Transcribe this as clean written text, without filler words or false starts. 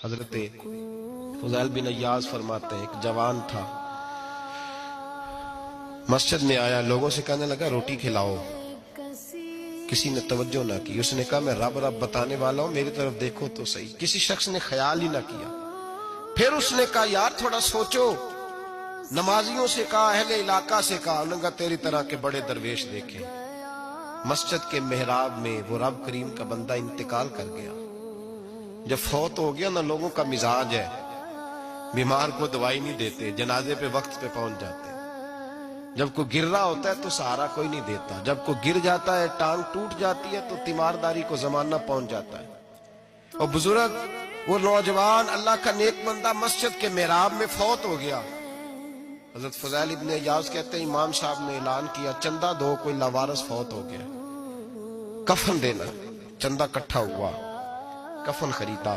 حضرت فضیل بن عیاض فرماتے ہیں ایک جوان تھا، مسجد میں آیا، لوگوں سے کہنے لگا روٹی کھلاؤ، کسی نے توجہ نہ کی۔ اس نے کہا میں رب رب بتانے والا ہوں، میری طرف دیکھو تو صحیح۔ کسی شخص نے خیال ہی نہ کیا۔ پھر اس نے کہا یار تھوڑا سوچو، نمازیوں سے کہا، اہل علاقہ سے کہا، انہوں نے کہا تیری طرح کے بڑے درویش دیکھیں۔ مسجد کے محراب میں وہ رب کریم کا بندہ انتقال کر گیا۔ جب فوت ہو گیا نا، لوگوں کا مزاج ہے، بیمار کو دوائی نہیں دیتے، جنازے پہ وقت پہ پہنچ جاتے۔ جب کوئی گر رہا ہوتا ہے تو سہارا کوئی نہیں دیتا، جب کوئی گر جاتا ہے، ٹانگ ٹوٹ جاتی ہے تو تیمارداری کو زمانہ پہنچ جاتا ہے۔ اور بزرگ، وہ نوجوان اللہ کا نیک بندہ مسجد کے محراب میں فوت ہو گیا۔ حضرت فضیل ابن عیاض کہتے ہیں امام صاحب نے اعلان کیا چندہ دو، کوئی لاوارث فوت ہو گیا، کفن دینا۔ چندہ کٹھا ہوا، کفن خریدا۔